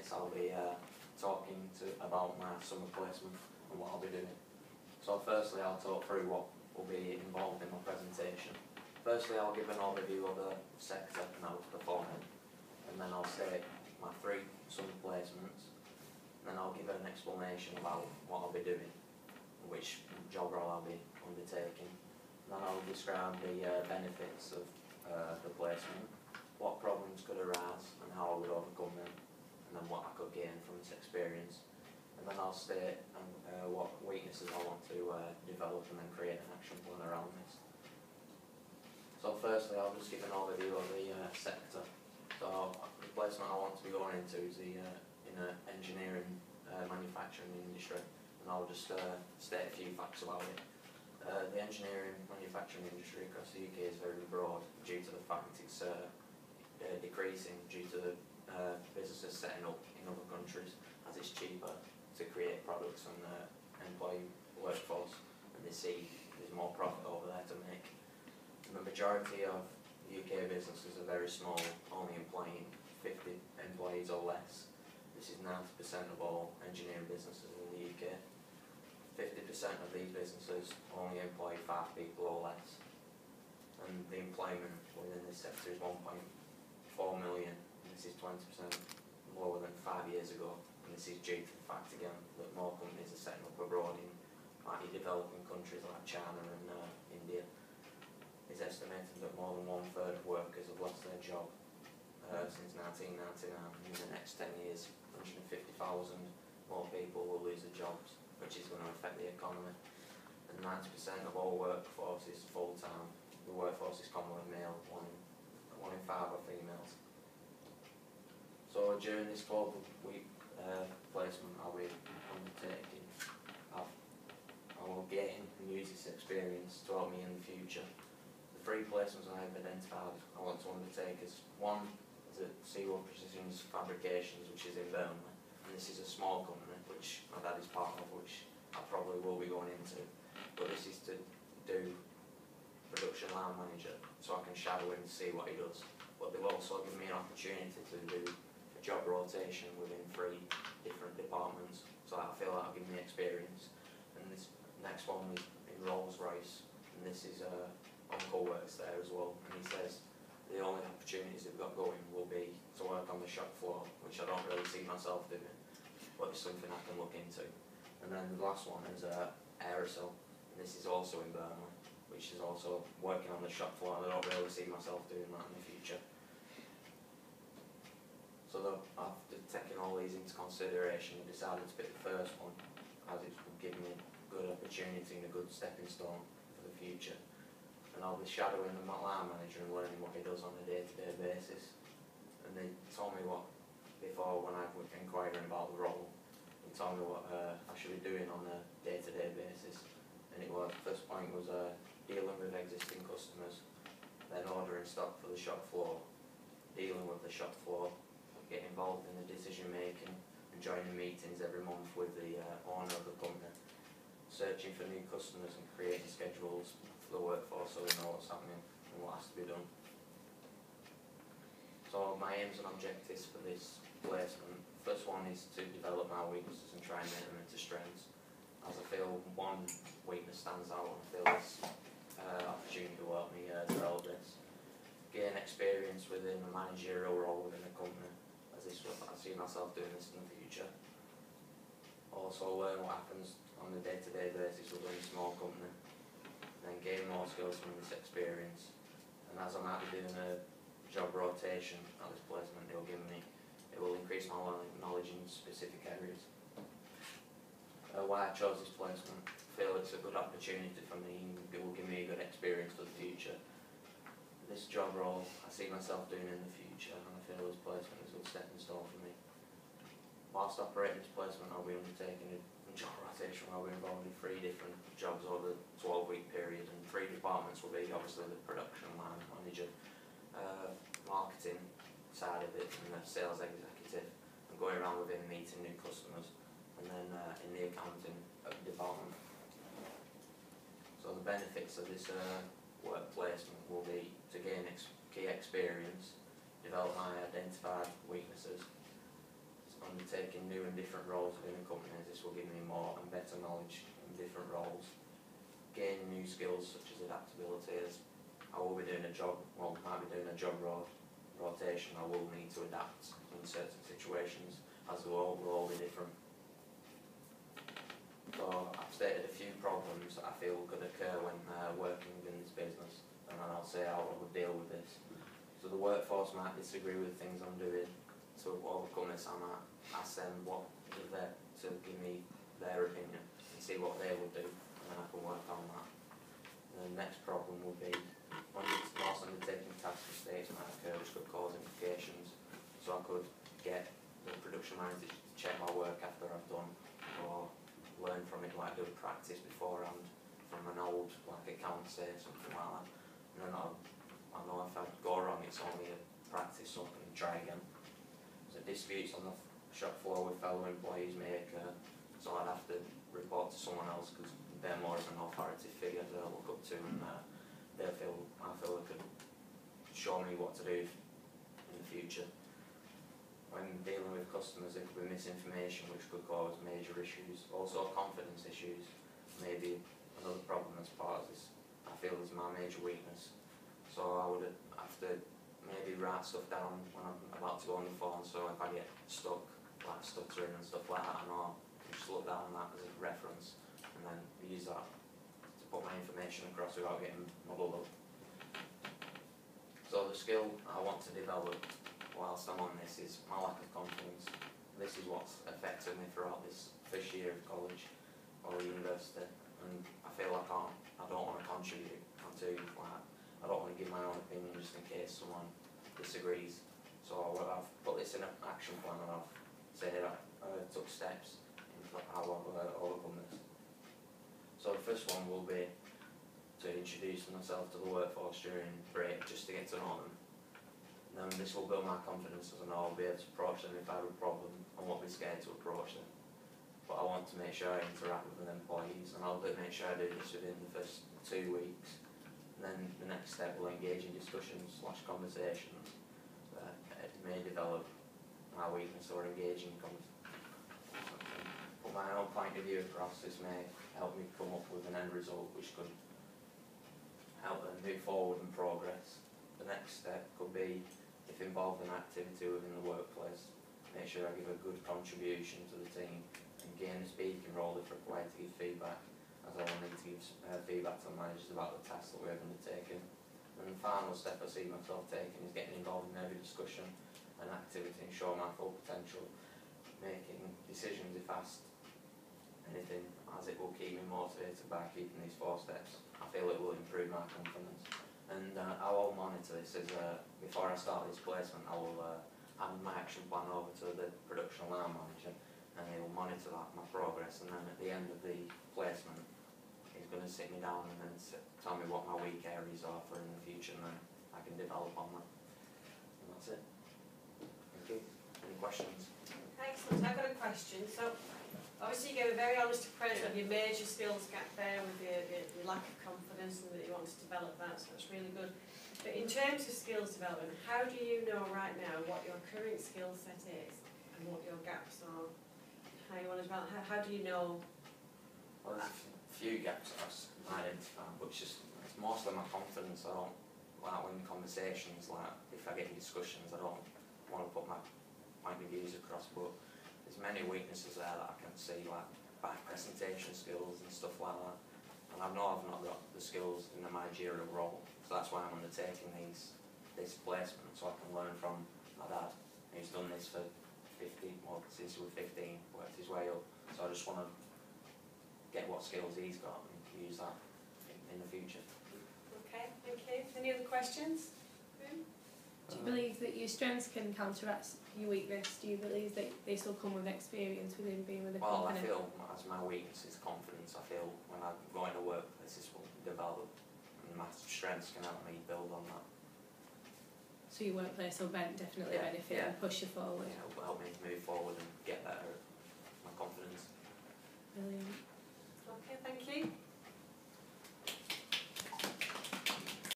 minutes I'll be talking about my summer placement and what I'll be doing. So firstly I'll talk through what will be involved in my presentation. Firstly I'll give an overview of the sector and I was performing, and then I'll state my 3 summer placements, and then I'll give an explanation about what I'll be doing, which job role I'll be undertaking. Then I'll describe the benefits of the placement, what problems could arise and how I would overcome them, and then what I could gain from this experience. And then I'll state what weaknesses I want to develop and then create an action plan around this. So firstly I'll just give an overview of the sector. So the placement I want to be going into is the in an engineering manufacturing industry, and I'll just state a few facts about it. The engineering manufacturing industry across the UK is very broad due to the fact it's decreasing due to the businesses setting up in other countries, as it's cheaper to create products and employ workforce, and they see there's more profit over there to make. And the majority of UK businesses are very small, only employing 50 employees or less. This is 90% of all engineering businesses in the UK. 50% of these businesses only employ 5 people or less, and the employment within this sector is 1.4 million, and this is 20% lower than 5 years ago, and this is due to the fact again that more companies are setting up abroad in developing countries like China and India. It's estimated that more than 1/3 of workers have lost their job since 1999, and in the next 10 years 150,000 more people will lose their jobs, which is going to affect the economy. And 90% of all workforce is full-time. The workforce is commonly male, one in 5 are females. So during this 12-week placement I'll be undertaking, I will gain and use this experience to help me in the future. The 3 placements I have identified I want to undertake is: one is at Seawell Precision's Fabrications, which is in Burnley, and this is a small company which my dad is part of, which I probably will be going into, but this is to do production line manager, so I can shadow him to see what he does. But they've also given me an opportunity to do a job rotation within 3 different departments, so I feel that'll give me experience. And this next one is in Rolls-Royce, and this is Uncle works there as well, and he says the only opportunities they've got going will be to work on the shop floor, which I don't really see myself doing, but it's something I can look into. And then the last one is Aerosol, and this is also in Burnley, which is also working on the shop floor. I don't really see myself doing that in the future. So after taking all these into consideration, I decided to pick the first one, as it would give me a good opportunity and a good stepping stone for the future. And I'll be shadowing the line manager and learning what he does on a day-to-day basis. And they told me what, before when I was inquiring about the role, he told me what I should be doing on a day-to-day basis. And it was, first point was dealing with existing customers, then ordering stock for the shop floor, dealing with the shop floor, get involved in the decision making and joining meetings every month with the owner of the company, searching for new customers and creating schedules for the workforce so we know what's happening and what has to be done. So my aims and objectives for this placement: first one is to develop my weaknesses and try and make them into strengths, as I feel one weakness stands out and I feel this opportunity will help me develop this. Gain experience within a managerial role within a company, as this I see myself doing this in the future. Also learn what happens on a day-to-day basis within a small company, and then gain more skills from this experience. And as I might be doing a job rotation at this placement, it will increase my knowledge in specific areas. Why I chose this placement: I feel it's a good opportunity for me and it will give me a good experience for the future. This job role I see myself doing in the future, and I feel this placement is a good stepping stone for me. Whilst operating this placement, I'll be undertaking a job rotation where I'll be involved in 3 different jobs over the 12-week period, and 3 departments will be obviously the production line manager, marketing side of it, and the sales executive, and going around within meeting new customers, and then in the accounting department. So the benefits of this work placement will be to gain key experience, develop my identified weaknesses, taking new and different roles within the companies. This will give me more and better knowledge in different roles. Gain new skills such as adaptability, as I will be doing a job, well, might be doing a job rotation. I will need to adapt in certain situations, as will all be different. So I've stated a few problems that I feel could occur when working within this business, and then I'll say how I would deal with this. So the workforce might disagree with things I'm doing. To overcome this, I might ask them what is there to give me their opinion and see what they would do, and then I can work on that. And the next problem would be when whilst undertaking task mistakes might occur which could cause implications. So I could get the production manager to check my work after I've done, or learn from it, like do practice beforehand from an old like account, say something like that. And then I know if I go wrong, it's only a practice up and try again. So disputes on the shop floor with fellow employees may occur, so I'd have to report to someone else because they're more of an authority figure that I look up to, and I feel they could show me what to do in the future. When dealing with customers, there could be misinformation which could cause major issues. Also confidence issues may be another problem as part of this. I feel is my major weakness. So I would have to maybe write stuff down when I'm about to go on the phone, so if I get stuck, like stuttering and stuff like that, I know I can just look down that as a reference and then use that to put my information across without getting muddled up. So the skill I want to develop whilst I'm on this is my lack of confidence. This is what's affected me throughout this first year of college or university, and I feel like I don't want to contribute. I don't want to give my own opinion just in case someone disagrees. So I've put this in an action plan, and I've said I took steps in how I've overcome this. So the first one will be to introduce myself to the workforce during break, just to get to know them. And then this will build my confidence, as I know I'll be able to approach them if I have a problem. I won't be scared to approach them. But I want to make sure I interact with the employees, and I'll make sure I do this within the first 2 weeks. And then the next step will engage in discussions / conversations that may develop my weakness or engage in conversation. Put my own point of view across. This may help me come up with an end result which could help them move forward and progress. The next step could be, if involved in activity within the workplace, make sure I give a good contribution to the team and gain a speaking role if required to give feedback, as I will need to give feedback to the managers about the tasks that we have undertaken. And the final step I see myself taking is getting involved in every discussion and activity and show my full potential, making decisions if asked anything, as it will keep me motivated by keeping these 4 steps. I feel it will improve my confidence. And I will monitor this as before I start this placement. I will hand my action plan over to the production line manager, and he will monitor my progress, and then at the end of the placement he's going to sit me down and then tell me what my weak areas are for in the future, and then I can develop on that. And that's it. Thank you. Any questions? Excellent. I've got a question. So obviously you gave a very honest appraisal of your major skills gap there with your lack of confidence, and that you want to develop that, so that's really good. But in terms of skills development, how do you know right now what your current skill set is and what your gaps are? How you want to develop? How do you know? Well, there's a few gaps I've identified, but it's mostly my confidence. I don't like when conversations, like if I get in discussions, I don't want to put my point of views across, but there's many weaknesses there that I can see, like bad presentation skills and stuff like that. And I know I've not got the skills in the managerial role, so that's why I'm undertaking this placement, so I can learn from my dad, who's done this for 15, well, since he was 15, worked his way up. So I just want to get what skills he's got and use that in the future. Okay, thank you. Any other questions? Do you believe that your strengths can counteract your weakness? Do you believe that this will come with experience within being with a company? Well, I feel as my weakness is confidence. I feel when I go into workplace, this will develop, and my strengths can help me build on that. So your workplace will definitely benefit and push you forward. Yeah, it will help me move forward and get better at my confidence. Brilliant. Okay, thank you.